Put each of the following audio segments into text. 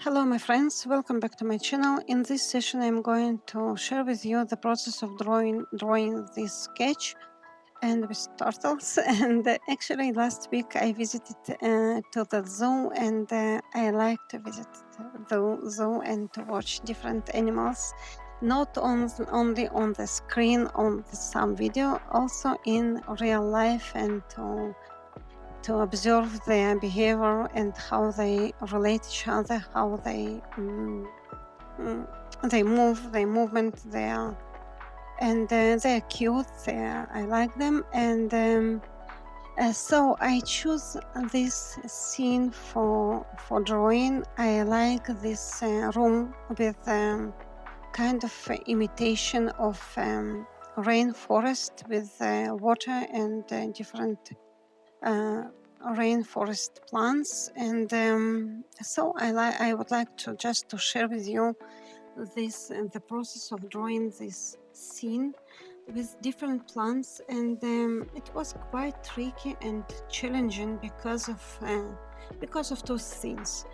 Hello, my friends. Welcome back to my channel. In this session, I'm going to share with you the process of drawing this sketch and with turtles. And actually, last week I visited to the zoo, and I like to visit the zoo and to watch different animals, not only on the screen on some video, also in real life, and to observe their behavior and how they relate each other, how mm, they move, their movement, and they're cute. I like them, and so I choose this scene for drawing. I like this room with kind of imitation of rainforest with water and different uh, rainforest plants, and so I would like to just to share with you this the process of drawing this scene with different plants, and it was quite tricky and challenging because of two things.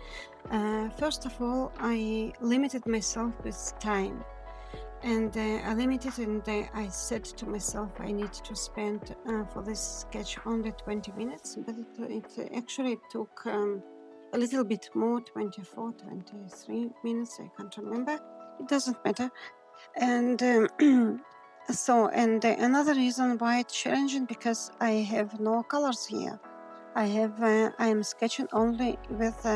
First of all, I limited myself with time, and I limited, and I said to myself I need to spend for this sketch only 20 minutes, but it actually took a little bit more, 24, 23 minutes, I can't remember. It doesn't matter. And another reason why it's challenging, because I have no colors here. I'm sketching only with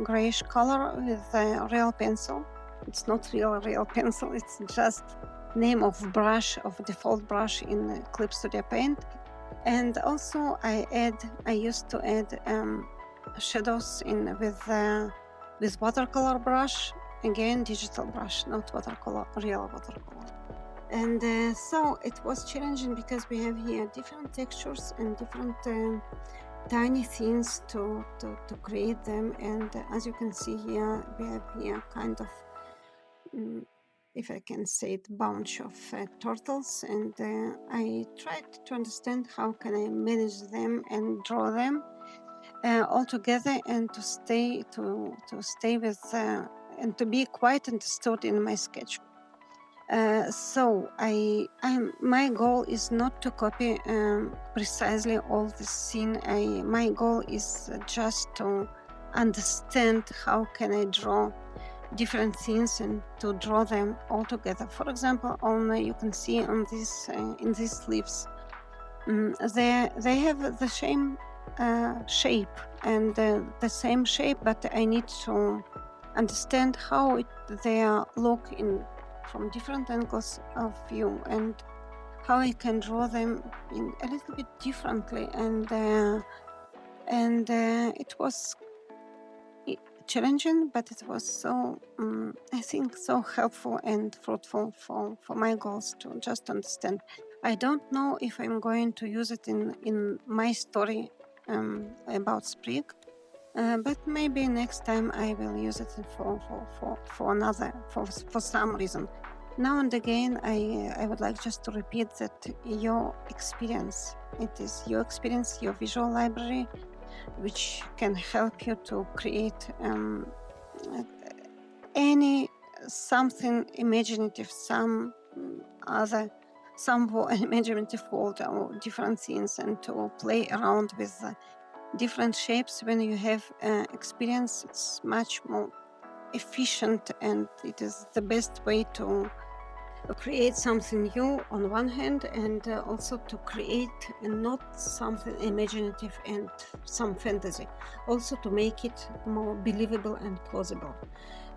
grayish color with a real pencil. It's not real pencil. It's just name of brush, of default brush in Clip Studio Paint. And also I used to add shadows in with watercolor brush. Again, digital brush, not watercolor, real watercolor. And so it was challenging because we have here different textures and different tiny things to create them. And as you can see here, we have here kind of, if I can say it, bunch of turtles, and I tried to understand how can I manage them and draw them all together, and to stay with and to be quite understood in my sketch. So my goal is not to copy precisely all the scene. My goal is just to understand how can I draw different scenes and to draw them all together. For example, you can see on this in these leaves, they have the same shape and the same shape, but I need to understand how they look in from different angles of view, and how I can draw them in a little bit differently. And it was challenging, but it was so I think so helpful and fruitful for my goals to just understand. I don't know if I'm going to use it in my story about spring, but maybe next time I will use it for some reason. Now and again, I would like just to repeat that your experience, it is your experience, your visual library, which can help you to create any something imaginative, some imaginative world or different scenes, and to play around with different shapes. When you have experience, it's much more efficient, and it is the best way to create something new on one hand, and also to create not something imaginative and some fantasy, also to make it more believable and plausible.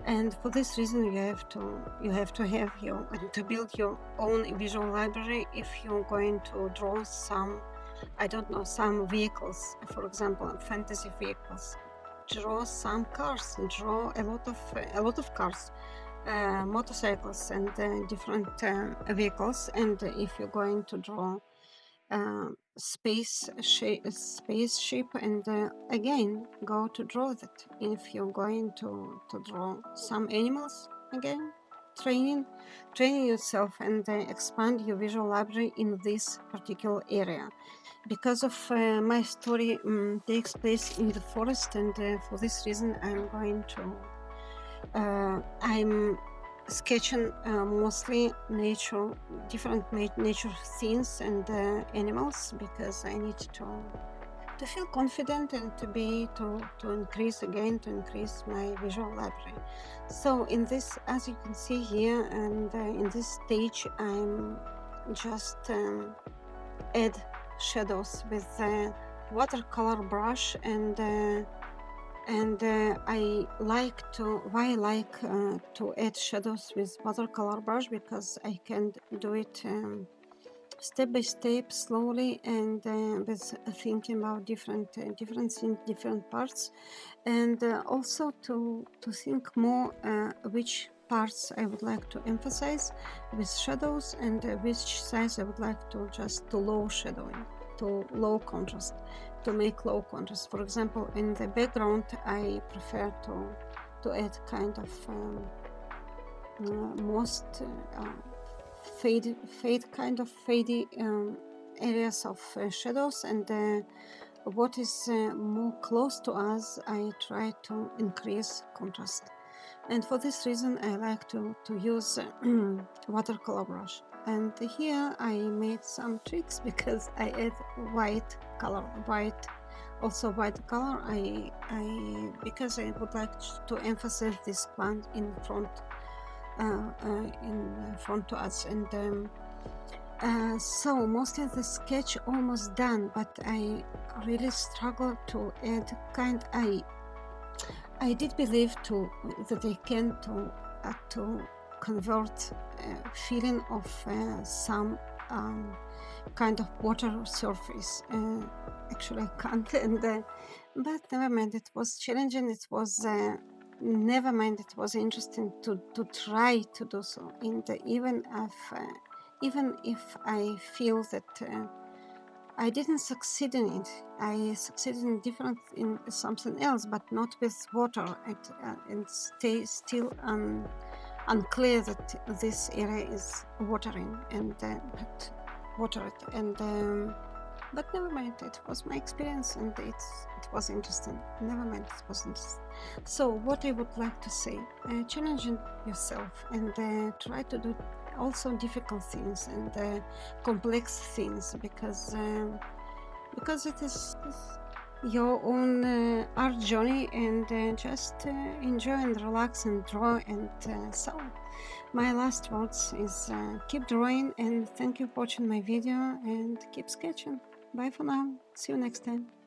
And for this reason, you have to have your and to build your own visual library if you're going to draw some, I don't know, some vehicles, for example, fantasy vehicles. Draw some cars, draw a lot of cars, motorcycles, and different vehicles. And if you're going to draw spaceship, and again go to draw that. If you're going to draw some animals, again training yourself and expand your visual library in this particular area. Because of my story takes place in the forest, and for this reason I'm going I'm sketching mostly nature, different nature scenes and animals, because I need to feel confident and to increase my visual library. So in this, as you can see here, and in this stage, I'm just add shadows with watercolor brush, and I like to add shadows with watercolor brush, because I can do it step by step, slowly, and with thinking about different things, different parts, and also to think more which parts I would like to emphasize with shadows, and which size I would like to just to low shadowing, to low contrast, to make low contrast. For example, in the background, I prefer to add kind of most fade kind of fadey areas of shadows, and what is more close to us, I try to increase contrast. And for this reason, I like to use watercolor brush. And here I made some tricks, because I add white color, also white color. Because I would like to emphasize this plant in front to us. And so mostly the sketch almost done, but I really struggle to add kind. I did believe that I can to convert feeling of some kind of water surface. Actually, I can't, and but never mind. It was challenging. It was never mind. It was interesting to try to do so. And even if I feel that I didn't succeed in it, I succeeded in something else, but not with water. And stay still unclear that this area is watering, and but watered. And but never mind. It was my experience, and it was interesting. Never mind. It was interesting. So what I would like to say, challenging yourself, and try to do also difficult things and complex things, because it is your own art journey, and just enjoy and relax and draw. And so my last words is keep drawing, and thank you for watching my video, and keep sketching. Bye for now. See you next time.